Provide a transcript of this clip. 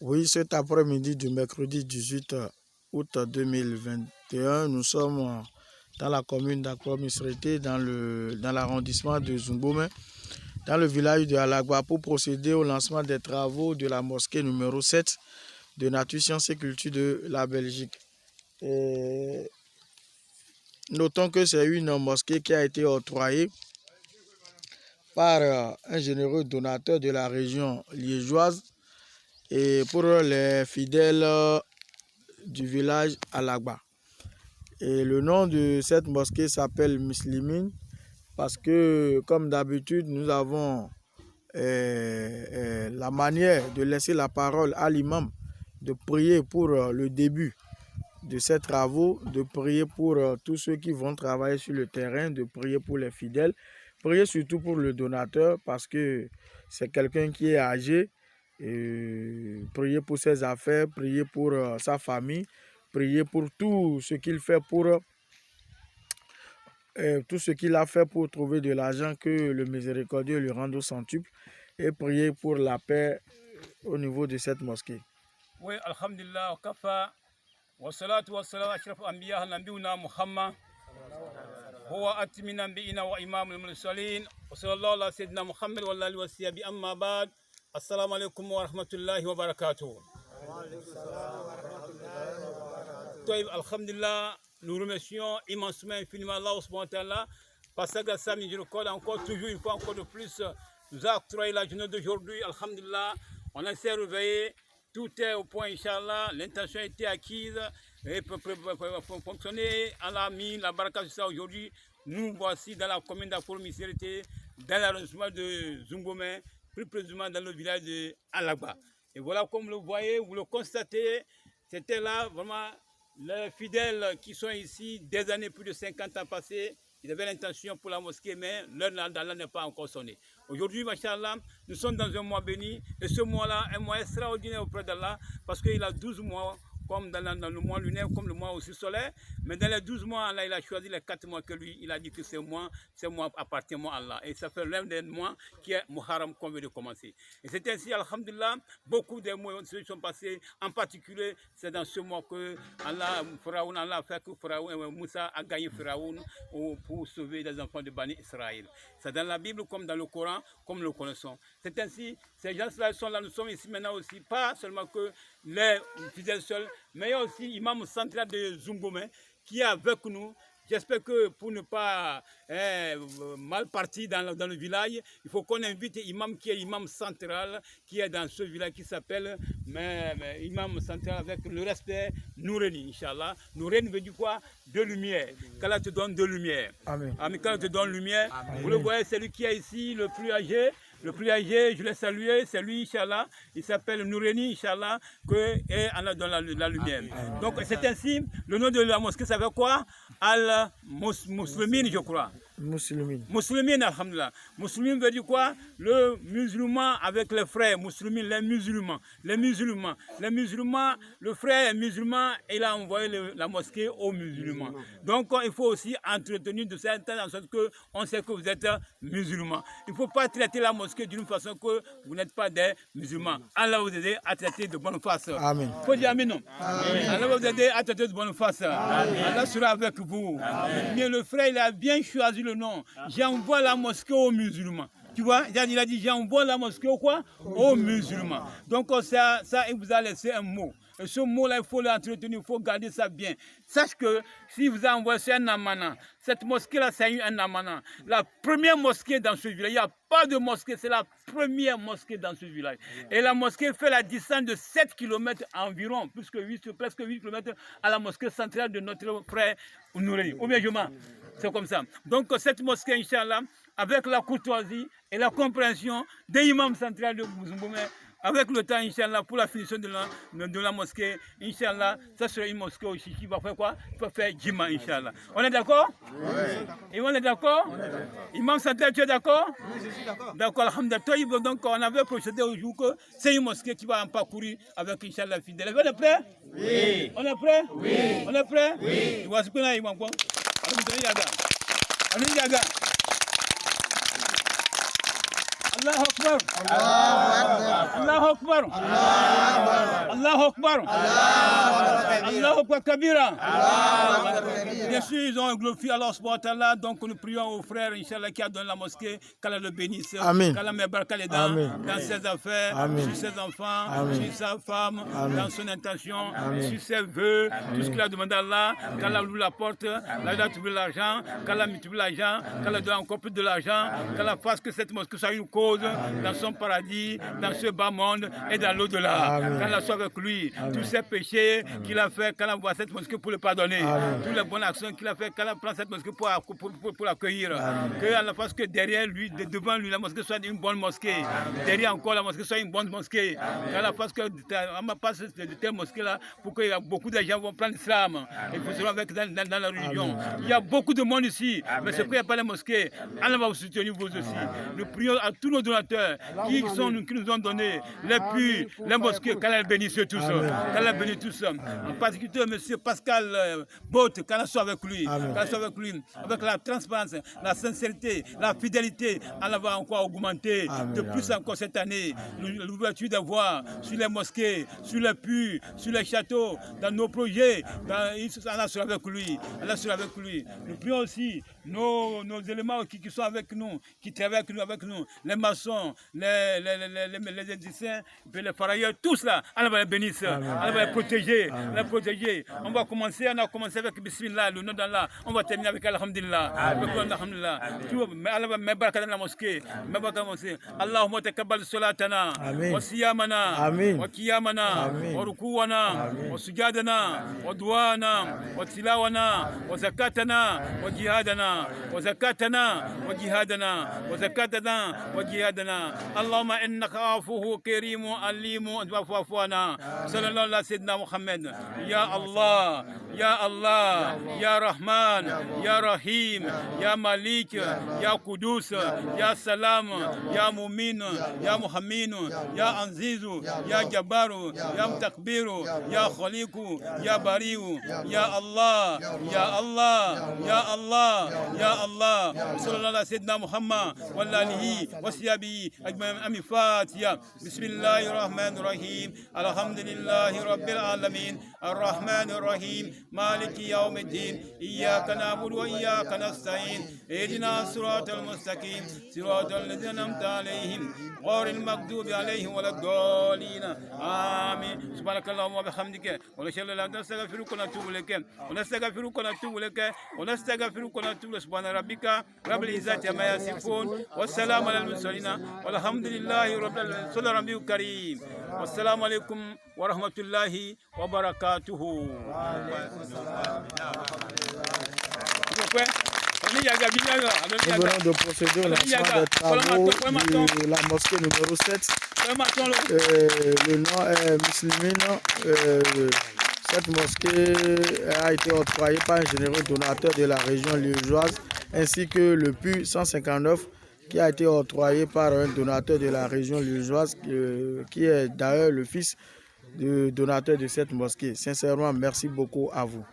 Oui, cet après-midi du mercredi 18 août 2021, nous sommes dans la commune d'Akwa-Misrété, dans l'arrondissement de Zungbomé, dans le village de Alagba, pour procéder au lancement des travaux de la mosquée numéro 7 de Nature, Sciences et Culture de la Belgique. Et notons que c'est une mosquée qui a été octroyée par un généreux donateur de la région liégeoise et pour les fidèles du village Alagba. Et le nom de cette mosquée s'appelle Muslimine parce que, comme d'habitude, nous avons la manière de laisser la parole à l'imam, de prier pour le début de ces travaux, de prier pour tous ceux qui vont travailler sur le terrain, de prier pour les fidèles, prier surtout pour le donateur parce que c'est quelqu'un qui est âgé. Et prier pour ses affaires, prier pour sa famille, prier pour tout ce qu'il fait tout ce qu'il a fait pour trouver de l'argent, que le miséricordieux lui rende au centuple, et prier pour la paix au niveau de cette mosquée. Oui, alhamdulillah, kafa wa salatu wa salam ashraf anbiya nabiyuna Muhammad huwa atmina bi'ina wa imamul mursalin wa sallallahu ala sayyidina Muhammad wa alihi wa sahbihi amma ba'd. Assalamu alaikum wa rahmatullahi wa barakatuh. Alhamdulillah, nous remercions immensément, infiniment Allah subhanahu wa ta'ala parce que grâce à miséricorde, encore toujours une fois, encore de plus, nous a octroyé la journée d'aujourd'hui. Alhamdulillah, on a s'est réveillé, tout est au point, Inch'Allah, l'intention a été acquise et peut fonctionner. Allah a mis la baraka sur ça aujourd'hui. Nous voici dans la commune d'Akwa-Misrété, dans l'arrondissement de Zungbomé, plus précisément dans le village de Alagba. Et voilà, comme vous le voyez, vous le constatez, c'était là vraiment les fidèles qui sont ici des années, plus de 50 ans passés. Ils avaient l'intention pour la mosquée, mais l'heure d'Allah n'est pas encore sonné. Aujourd'hui, machallah, nous sommes dans un mois béni, et ce mois-là, un mois extraordinaire auprès d'Allah, parce qu'il a 12 mois, comme dans le mois lunaire, comme le mois aussi solaire. Mais dans les 12 mois, Allah, il a choisi les 4 mois que lui, il a dit que ces mois appartiennent à Allah. Et ça fait l'un des mois qui est Muharram qu'on vient de commencer. Et c'est ainsi, alhamdulillah, beaucoup de mois sont passés. En particulier, c'est dans ce mois que Allah a fait que Moussa a gagné Pharaon pour sauver les enfants de Bani Israël. C'est dans la Bible comme dans le Coran, comme nous le connaissons. C'est ainsi, ces gens-là sont là, nous sommes ici maintenant aussi, pas seulement que les fidèles seuls, mais il y a aussi l'imam central de Zungbomé qui est avec nous. J'espère que pour ne pas mal partir dans le village, il faut qu'on invite l'imam qui est l'imam central, qui est dans ce village qui s'appelle imam central avec le respect Noureni, Inch'Allah. Noureni veut dire quoi? De lumière. Qu'Allah te donne de lumière. Amen. Amen. Qu'Allah te donne lumière. Amen. Vous le voyez, c'est lui qui est ici, le plus âgé. Le plus âgé, je l'ai salué, c'est lui, Inch'Allah. Il s'appelle Noureni, Inch'Allah, et Allah donne la lumière. Amen. Donc c'est ainsi, le nom de la mosquée, ça veut quoi? Al-Muslimine, je crois. Muslimine. Muslimine, alhamdulillah. Muslimine veut dire quoi? Le musulman avec les frères. Muslimine, les musulmans. Les musulmans. Les musulmans, le frère musulman, il a envoyé la mosquée aux musulmans. Donc, il faut aussi entretenir de certains en sorte qu'on sait que vous êtes musulmans. Il ne faut pas traiter la mosquée d'une façon que vous n'êtes pas des musulmans. Allah vous aide à traiter de bonne face. Amen. Il faut dire Amen, non? Amen. Allah vous aide à traiter de bonne face. Amen. Allah sera avec vous. Amen. Mais le frère, il a bien choisi le nom. J'envoie la mosquée aux musulmans. Tu vois, il a dit j'envoie la mosquée aux musulmans. Donc ça, il vous a laissé un mot. Et ce mot-là, il faut l'entretenir, il faut garder ça bien. Sache que si vous envoyez un amana, cette mosquée-là, c'est un amana. La première mosquée dans ce village, il n'y a pas de mosquée, c'est la première mosquée dans ce village. Et la mosquée fait la distance de 7 km environ, presque 8 km à la mosquée centrale de notre frère Noureni. Ou bien je mens. C'est comme ça. Donc cette mosquée, Inch'Allah, avec la courtoisie et la compréhension des imams centrales de Zungbomé, avec le temps, Inch'Allah, pour la finition de la mosquée, Inch'Allah, ça sera une mosquée aussi qui va faire quoi? Qui va faire Jima, Inch'Allah. On est d'accord? Oui. Et on est d'accord? Imam central, tu es d'accord? Oui, je suis d'accord. D'accord, alhamdulillah. Donc on avait procédé au jour que c'est une mosquée qui va en parcourir avec Inch'Allah fidèle. On est prêt? Oui. On est prêt? Oui. On est prêt? Oui. On va se prendre imam quoi? Allez, الله أكبر الله أكبر الله أكبر الله أكبر كبيرا. Bien sûr, ils ont glorifié Allah subhanahu wa ta'ala, donc nous prions aux frères, Inch'Allah, qui a donné la mosquée, qu'Allah le bénisse, qu'Allah met baraka les dents dans ses affaires, sur ses enfants, sur sa femme, dans son intention, sur ses vœux, tout ce qu'il a demandé à Allah, qu'Allah ouvre la porte, qu'Allah trouve l'argent, qu'Allah multiplie l'argent, qu'Allah donne encore plus de l'argent, qu'Allah fasse que cette mosquée soit une cause dans son paradis, dans ce bas monde et dans l'au-delà. Qu'Allah soit avec lui, tous ses péchés qu'il a fait, qu'Allah voit cette mosquée pour le pardonner, toutes les bonnes actions qu'il a fait, qu'Allah prend cette mosquée pour l'accueillir, qu'Allah fasse que derrière lui, devant lui, la mosquée soit une bonne mosquée, derrière encore la mosquée soit une bonne mosquée, qu'Allah fasse que on passe de telle mosquée là pour que beaucoup de gens vont prendre l'islam et vous serez avec dans la religion. Il y a beaucoup de monde ici, mais c'est qu'il n'y a pas de mosquée. Allah va vous soutenir vous aussi. Nous prions à tous nos donateurs qui nous ont donné les puits, les mosquées, qu'Allah bénisse tous, qu'Allah bénisse tous. En particulier M. Pascal Botte, qu'Allah soit avec lui, avec la transparence, la sincérité, la fidélité. Allah va encore augmenter de plus encore cette année l'ouverture des voies sur les mosquées, sur les puits, sur les châteaux, dans nos projets. Allah sera avec lui. Allah sera avec lui. Nous prions aussi nos éléments qui sont avec nous, qui travaillent avec nous, les maçons, les électriciens, les farailleurs, tous là, Allah va les bénir, Allah va les protéger, On a commencé avec Bismillah, le nom d'Allah, on va terminer avec Alhamdulillah. Mais Allah va mettre baraka dans la mosquée, Allahumma taqabbal salatana, wa siyamana, wa qiyamana, wa rukuwana, wa sujadana, wa duana, wa tilawana, wa zakatana, wa jihadana, وزكاتنا وجهادنا وزكاتنا وجهادنا اللهم انك عفو كريم عليم واعف عنا صلى الله على سيدنا محمد يا الله يا الله يا رحمن يا رحيم يا مالك يا قدوس يا سلام يا مؤمن يا محمد يا عزيز يا جبار يا متكبر يا خليق يا بريء يا الله يا الله يا الله يا الله صلى الله على سيدنا محمد وعلى آله وصحبه أجمعين. فاتحة. بسم الله الرحمن الرحيم الحمد لله رب العالمين الرحمن الرحيم مالك يوم الدين إياك نعبد وإياك نستعين اهدنا الصراط المستقيم صراط الذين أنعمت عليهم غير المغضوب عليهم ولا الضالين آمين. سبحانك اللهم وبحمدك ونشهد أن لا إله إلا أنت نستغفرك ونتوب إليك ونستغفرك ونتوب إليك سبحان ربك رب العزة عما يصفون والسلام على المرسلين والحمد لله رب العالمين. صلى الله عليه الكريم والسلام عليكم ورحمة الله وبركاته. Nous venons de procéder au lancement des travaux de la mosquée numéro 7. Le nom est Muslimine. Cette mosquée a été octroyée par un généreux donateur de la région liégeoise, ainsi que le puits 159 qui a été octroyé par un donateur de la région liégeoise, qui est d'ailleurs le fils du donateur de cette mosquée. Sincèrement, merci beaucoup à vous.